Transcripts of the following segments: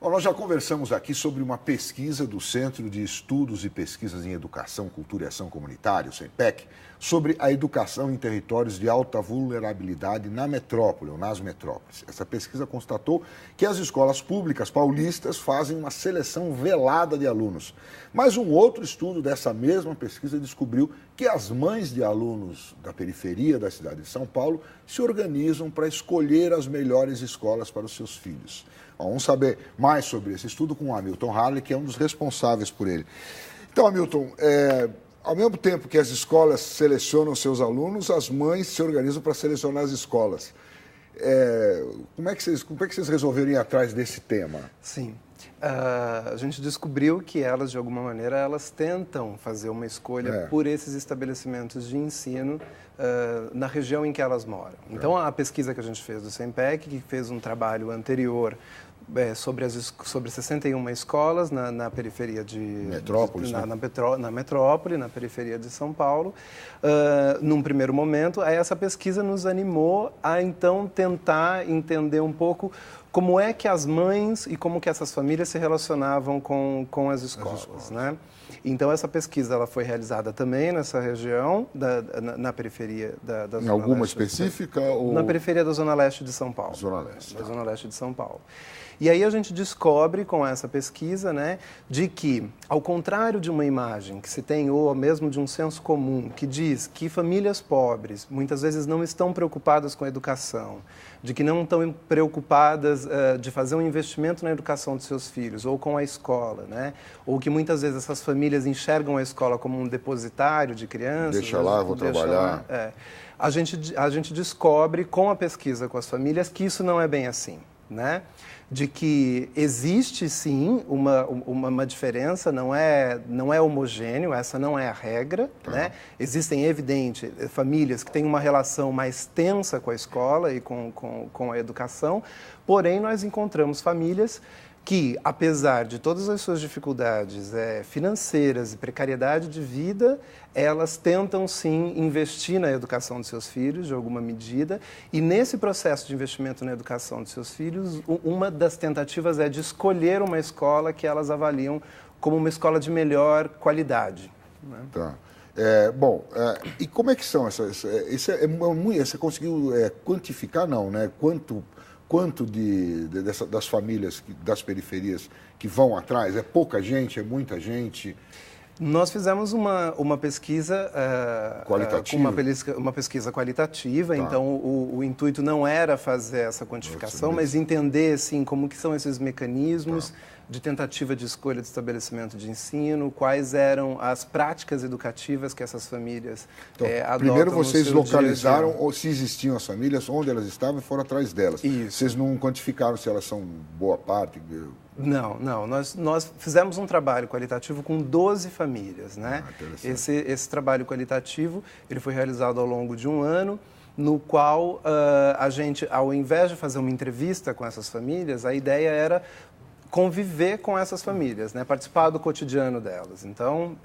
Bom, nós já conversamos aqui sobre uma pesquisa do Centro de Estudos e Pesquisas em Educação, Cultura e Ação Comunitária, o CENPEC, sobre a educação em territórios de alta vulnerabilidade na metrópole ou nas metrópoles. Essa pesquisa constatou que as escolas públicas paulistas fazem uma seleção velada de alunos. Mas um outro estudo dessa mesma pesquisa descobriu que as mães de alunos da periferia da cidade de São Paulo se organizam para escolher as melhores escolas para os seus filhos. Vamos saber mais sobre esse estudo com o Hamilton Harley, que é um dos responsáveis por ele. Então, Hamilton, ao mesmo tempo que as escolas selecionam seus alunos, as mães se organizam para selecionar as escolas. Como é que vocês resolveram ir atrás desse tema? Sim. A gente descobriu que elas, de alguma maneira, elas tentam fazer uma escolha por esses estabelecimentos de ensino na região em que elas moram. Então, a pesquisa que a gente fez do CENPEC, que fez um trabalho anterior sobre 61 escolas na periferia de Metrópolis, na metrópole, na periferia de São Paulo. Num primeiro momento, essa pesquisa nos animou a então tentar entender um pouco como é que as mães e como que essas famílias se relacionavam com as escolas, né? Então, essa pesquisa ela foi realizada também nessa região, na periferia da Zona Leste. Em alguma específica? Ou... Na periferia da Zona Leste de São Paulo. Zona Leste. Da Zona Leste de São Paulo. E aí a gente descobre com essa pesquisa, né, de que, ao contrário de uma imagem que se tem, ou mesmo de um senso comum, que diz que famílias pobres muitas vezes não estão preocupadas com a educação, de que não estão preocupadas de fazer um investimento na educação de seus filhos, ou com a escola, né, ou que muitas vezes essas famílias enxergam a escola como um depositário de crianças. Deixa lá, vou trabalhar. A gente descobre com a pesquisa com as famílias que isso não é bem assim, né? De que existe sim uma diferença, não é homogêneo, essa não é a regra, né? Existem, evidente, famílias que têm uma relação mais tensa com a escola e com a educação, porém nós encontramos famílias que, apesar de todas as suas dificuldades financeiras e precariedade de vida, elas tentam, sim, investir na educação de seus filhos, de alguma medida, e nesse processo de investimento na educação de seus filhos, uma das tentativas é de escolher uma escola que elas avaliam como uma escola de melhor qualidade, né? Tá. E como é que são essas... Você conseguiu quantificar, não, né? Quanto das famílias das periferias que vão atrás? É pouca gente? É muita gente? Nós fizemos uma pesquisa uma pesquisa qualitativa, então o intuito não era fazer essa quantificação, mas entender assim, como que são esses mecanismos de tentativa de escolha de estabelecimento de ensino, quais eram as práticas educativas que essas famílias adotam. Primeiro vocês localizaram ou se existiam as famílias, onde elas estavam e foram atrás delas. Isso. Vocês não quantificaram se elas são boa parte? Não. Nós fizemos um trabalho qualitativo com 12 famílias, né? Esse trabalho qualitativo ele foi realizado ao longo de um ano, no qual a gente, ao invés de fazer uma entrevista com essas famílias, a ideia era conviver com essas famílias, né? Participar do cotidiano delas. Então,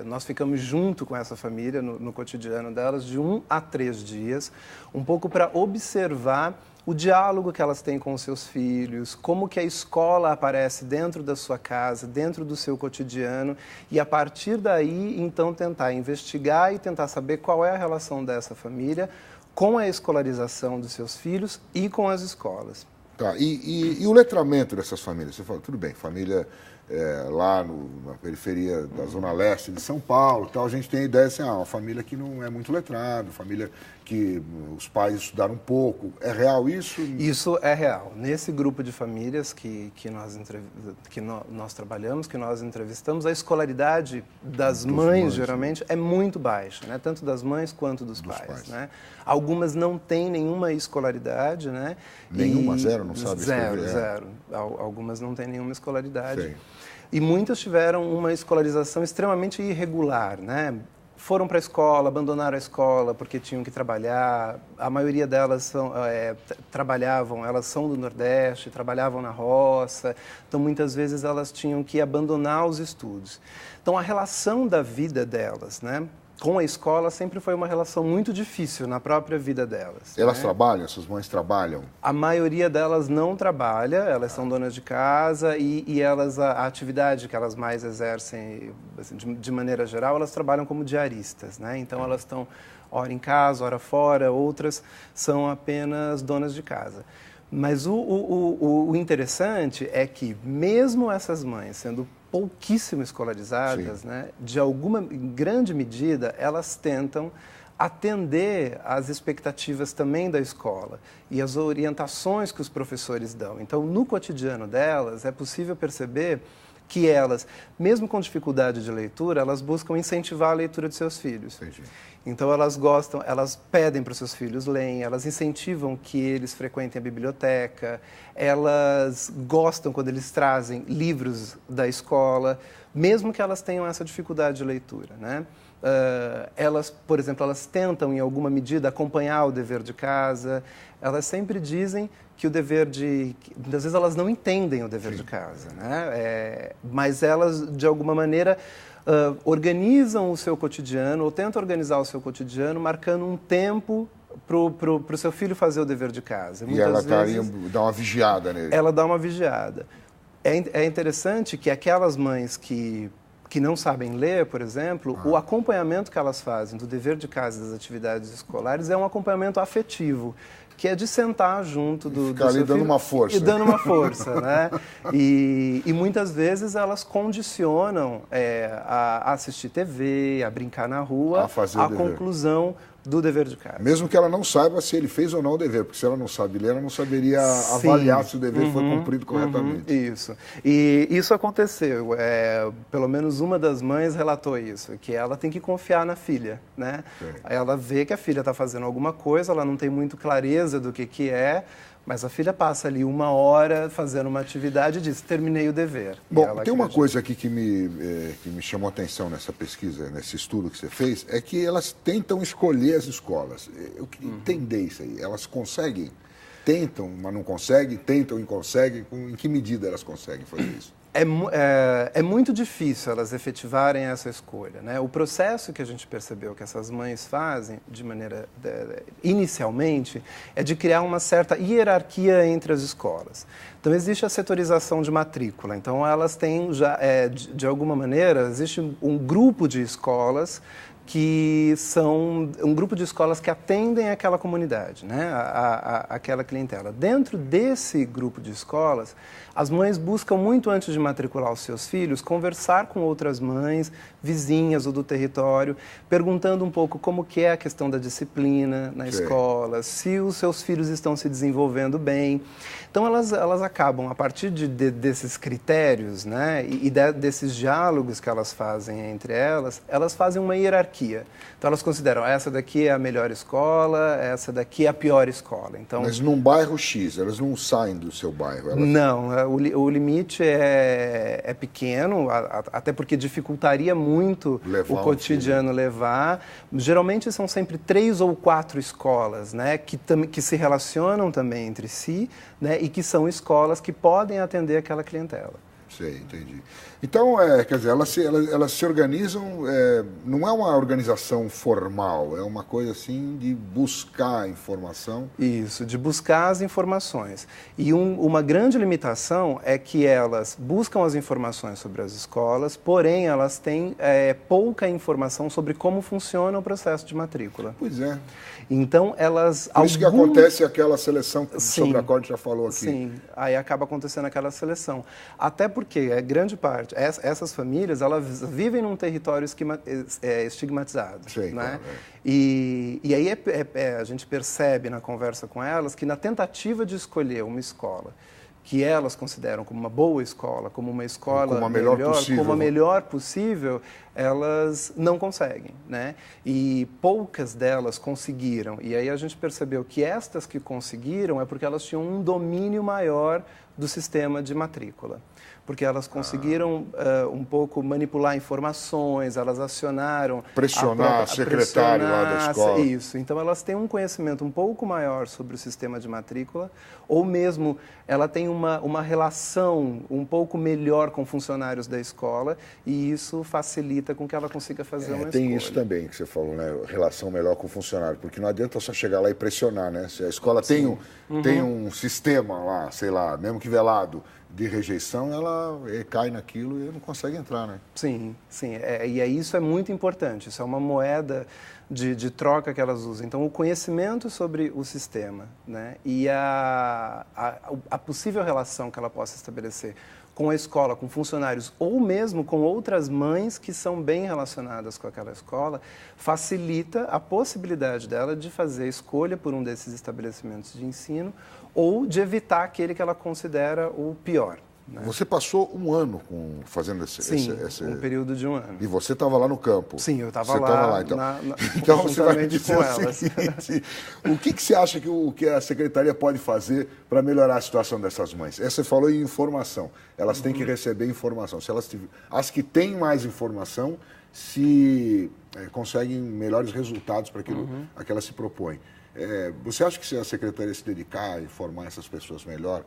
nós ficamos junto com essa família no cotidiano delas de 1 a 3 dias, um pouco para observar o diálogo que elas têm com os seus filhos, como que a escola aparece dentro da sua casa, dentro do seu cotidiano, e a partir daí, então, tentar investigar e tentar saber qual é a relação dessa família com a escolarização dos seus filhos e com as escolas. Tá, e o letramento dessas famílias? Você fala, tudo bem, família lá na periferia da Zona Leste de São Paulo, tal, a gente tem a ideia assim, uma família que não é muito letrada, família que os pais estudaram um pouco. É real isso? Isso é real. Nesse grupo de famílias que nós trabalhamos, que nós entrevistamos, a escolaridade das mães, geralmente, é muito baixa, né? Tanto das mães quanto dos pais. Né? Algumas não têm nenhuma escolaridade, né? Nenhuma, zero, não sabe escrever? Zero. Algumas não têm nenhuma escolaridade. Sei. E muitas tiveram uma escolarização extremamente irregular, né? Foram para a escola, abandonaram a escola porque tinham que trabalhar. A maioria delas trabalhavam, elas são do Nordeste, trabalhavam na roça. Então, muitas vezes, elas tinham que abandonar os estudos. Então, a relação da vida delas, né, com a escola sempre foi uma relação muito difícil na própria vida delas. Elas trabalham? Suas mães trabalham? A maioria delas não trabalha, elas são donas de casa e elas, a atividade que elas mais exercem, assim, de maneira geral, elas trabalham como diaristas, né? Então elas estão ora em casa, ora fora, outras são apenas donas de casa. Mas o interessante é que mesmo essas mães sendo pouquíssimo escolarizadas, né, de alguma grande medida, elas tentam atender às expectativas também da escola e às orientações que os professores dão. Então, no cotidiano delas, é possível perceber que elas, mesmo com dificuldade de leitura, elas buscam incentivar a leitura de seus filhos. Entendi. Então, elas pedem para os seus filhos lerem, elas incentivam que eles frequentem a biblioteca, elas gostam quando eles trazem livros da escola, mesmo que elas tenham essa dificuldade de leitura, né? Elas, por exemplo, elas tentam, em alguma medida, acompanhar o dever de casa. Elas sempre dizem que o dever de... Muitas vezes elas não entendem o dever de casa, né? Mas elas, de alguma maneira, organizam o seu cotidiano, ou tentam organizar o seu cotidiano, marcando um tempo para o seu filho fazer o dever de casa. E ela dá uma vigiada nele. Ela dá uma vigiada. É interessante que aquelas mães que não sabem ler, por exemplo, o acompanhamento que elas fazem do dever de casa e das atividades escolares é um acompanhamento afetivo, que é de sentar junto do seu filho dando uma força. E dando uma força, né? E muitas vezes elas condicionam a assistir TV, a brincar na rua, a conclusão do dever de casa. Mesmo que ela não saiba se ele fez ou não o dever, porque se ela não sabe ler, ela não saberia avaliar se o dever foi cumprido corretamente. Isso. E isso aconteceu. Pelo menos uma das mães relatou isso, que ela tem que confiar na filha, né? Ela vê que a filha está fazendo alguma coisa, ela não tem muito clareza do que é, mas a filha passa ali 1 hora fazendo uma atividade e diz, terminei o dever. Bom, tem uma coisa aqui que me chamou a atenção nessa pesquisa, nesse estudo que você fez, é que elas tentam escolher as escolas. Eu queria entender isso aí. Elas conseguem? Tentam, mas não conseguem? Tentam e conseguem? Em que medida elas conseguem fazer isso? É muito difícil elas efetivarem essa escolha, né? O processo que a gente percebeu que essas mães fazem, inicialmente, é de criar uma certa hierarquia entre as escolas. Então, existe a setorização de matrícula. Então, elas têm, de alguma maneira, existe um grupo de escolas que são um grupo de escolas que atendem aquela comunidade, né? Aquela clientela. Dentro desse grupo de escolas, as mães buscam muito antes de matricular os seus filhos, conversar com outras mães, vizinhas ou do território, perguntando um pouco como que é a questão da disciplina na escola, se os seus filhos estão se desenvolvendo bem. Então, elas acabam, a partir desses critérios, né, e desses diálogos que elas fazem entre elas fazem uma hierarquia. Então, elas consideram, essa daqui é a melhor escola, essa daqui é a pior escola. Então, mas num bairro X, elas não saem do seu bairro? Não, o limite é pequeno, até porque dificultaria muito o cotidiano levar. Geralmente são sempre 3 ou 4 escolas, né, que se relacionam também entre si, né, e que são escolas que podem atender aquela clientela. Sei, entendi. Então, quer dizer, elas se organizam, não é uma organização formal, é uma coisa assim de buscar informação. Isso, de buscar as informações. E uma grande limitação é que elas buscam as informações sobre as escolas, porém elas têm pouca informação sobre como funciona o processo de matrícula. Pois é. Então, elas... Por isso que acontece aquela seleção sobre a qual a gente já falou aqui. Sim, aí acaba acontecendo aquela seleção. Até porque a grande parte, essas famílias, elas vivem num território estigmatizado. Sim, né? Claro, E aí a gente percebe na conversa com elas que na tentativa de escolher uma escola que elas consideram como uma boa escola, como uma escola como a melhor possível, elas não conseguem, né? E poucas delas conseguiram. E aí a gente percebeu que estas que conseguiram é porque elas tinham um domínio maior do sistema de matrícula. Porque elas conseguiram um pouco manipular informações, elas acionaram... Pressionar o secretário lá da escola. Isso. Então, elas têm um conhecimento um pouco maior sobre o sistema de matrícula, ou mesmo ela tem uma relação um pouco melhor com funcionários da escola, e isso facilita com que ela consiga fazer uma tem escolha. Isso também que você falou, né? Relação melhor com o funcionário, porque não adianta só chegar lá e pressionar, né? Se a escola tem um sistema lá, sei lá, mesmo que velado, de rejeição, ela cai naquilo e não consegue entrar, né? Sim, sim. Isso é muito importante. Isso é uma moeda de troca que elas usam. Então, o conhecimento sobre o sistema, né? E a possível relação que ela possa estabelecer com a escola, com funcionários ou mesmo com outras mães que são bem relacionadas com aquela escola, facilita a possibilidade dela de fazer escolha por um desses estabelecimentos de ensino ou de evitar aquele que ela considera o pior. Né? Você passou um ano fazendo esse... um período de um ano. E você estava lá no campo? Sim, eu estava lá, então. Então você vai me dizer o seguinte, o que você acha que a Secretaria pode fazer para melhorar a situação dessas mães? Você falou em informação, elas têm que receber informação. Se elas as que têm mais informação, se conseguem melhores resultados para aquilo a que elas se propõem. Você acha que se a Secretaria se dedicar a informar essas pessoas melhor,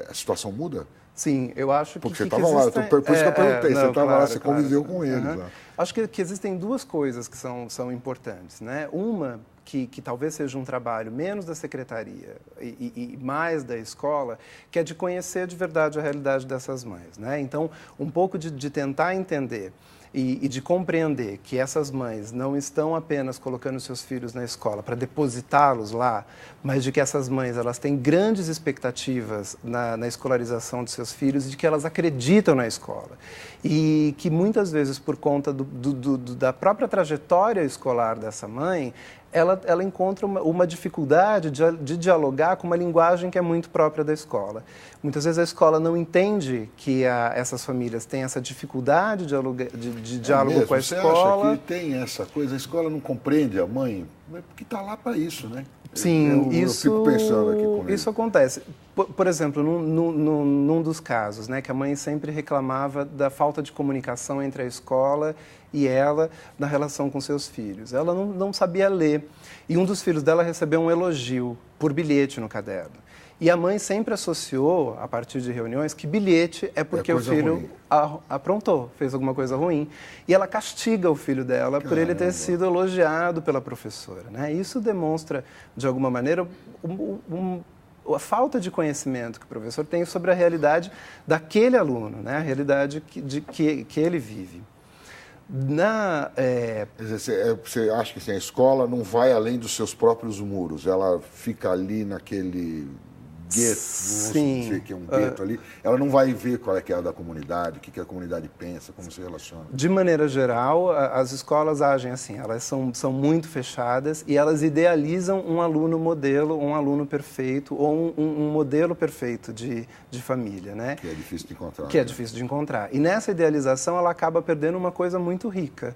a situação muda? Sim, eu acho que... Porque você estava lá, por isso que eu perguntei, você estava lá, você conviveu com eles. Né? Acho que existem duas coisas que são importantes. Né? Uma, que talvez seja um trabalho menos da secretaria e mais da escola, que é de conhecer de verdade a realidade dessas mães. Né? Então, um pouco de tentar entender e de compreender que essas mães não estão apenas colocando seus filhos na escola para depositá-los lá, mas de que essas mães elas têm grandes expectativas na escolarização de seus filhos e de que elas acreditam na escola. E que muitas vezes, por conta da própria trajetória escolar dessa mãe, ela encontra uma dificuldade de dialogar com uma linguagem que é muito própria da escola. Muitas vezes a escola não entende que essas famílias têm essa dificuldade de diálogo com a escola. Você acha que tem essa coisa, a escola não compreende a mãe, porque está lá para isso, né? Sim, eu fico pensando aqui com isso acontece. Por exemplo, num dos casos, né, que a mãe sempre reclamava da falta de comunicação entre a escola e ela na relação com seus filhos. Ela não sabia ler. E um dos filhos dela recebeu um elogio por bilhete no caderno. E a mãe sempre associou, a partir de reuniões, que bilhete é porque o filho aprontou, fez alguma coisa ruim. E ela castiga o filho dela por ele ter sido elogiado pela professora. Né? Isso demonstra, de alguma maneira, a falta de conhecimento que o professor tem sobre a realidade daquele aluno, né? A realidade que ele vive. Você acha que assim, a escola não vai além dos seus próprios muros, ela fica ali naquele gueto, Sim. Dizer que é um gueto ali, ela não vai ver qual é que é a da comunidade, o que a comunidade pensa, como se relaciona. De maneira geral, as escolas agem assim, elas são muito fechadas e elas idealizam um aluno modelo, um aluno perfeito ou um modelo perfeito de família, né? Que é difícil de encontrar. Que é difícil de encontrar. E nessa idealização ela acaba perdendo uma coisa muito rica,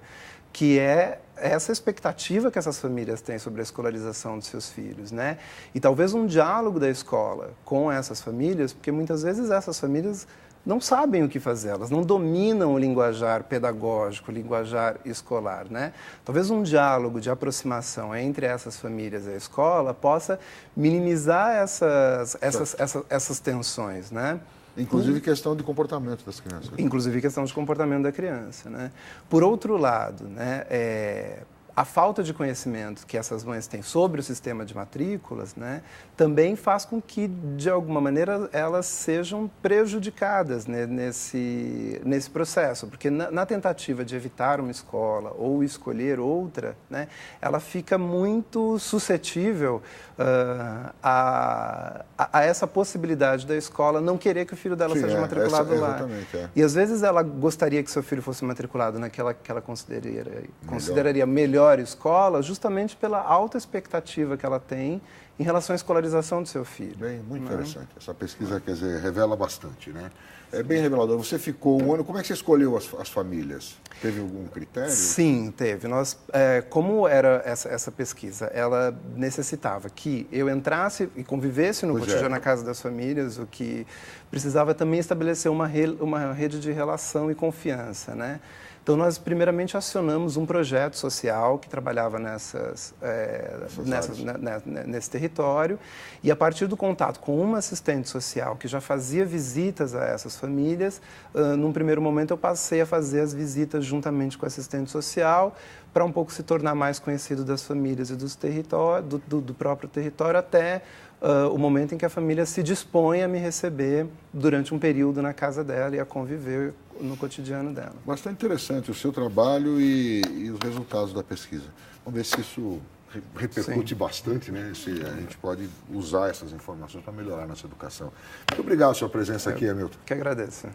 que é essa expectativa que essas famílias têm sobre a escolarização dos seus filhos, né? E talvez um diálogo da escola com essas famílias, porque muitas vezes essas famílias não sabem o que fazer, elas não dominam o linguajar pedagógico, o linguajar escolar, né? Talvez um diálogo de aproximação entre essas famílias e a escola possa minimizar essas tensões, né? Inclusive questão de comportamento das crianças. Inclusive questão de comportamento da criança, né? Por outro lado, né, a falta de conhecimento que essas mães têm sobre o sistema de matrículas, né, também faz com que, de alguma maneira, elas sejam prejudicadas, né, nesse processo. Porque na tentativa de evitar uma escola ou escolher outra, né, ela fica muito suscetível a essa possibilidade da escola não querer que o filho dela seja matriculado lá. E às vezes ela gostaria que seu filho fosse matriculado naquela que ela consideraria melhor escola, justamente pela alta expectativa que ela tem em relação à escolarização do seu filho. Bem, muito interessante. Essa pesquisa, quer dizer, revela bastante, né? É bem revelador. Você ficou um ano, como é que você escolheu as famílias? Teve algum critério? Sim, teve. Como era essa pesquisa, ela necessitava que eu entrasse e convivesse no cotidiano na casa das famílias, o que precisava também estabelecer uma rede de relação e confiança, né? Então, nós primeiramente acionamos um projeto social que trabalhava nesse território e, a partir do contato com uma assistente social que já fazia visitas a essas famílias, num primeiro momento eu passei a fazer as visitas juntamente com a assistente social para um pouco se tornar mais conhecido das famílias e do próprio território até o momento em que a família se dispõe a me receber durante um período na casa dela e a conviver no cotidiano dela. Bastante interessante o seu trabalho e os resultados da pesquisa. Vamos ver se isso repercute bastante, né? Se a gente pode usar essas informações para melhorar a nossa educação. Muito obrigado pela sua presença aqui, Hamilton. Que agradeço.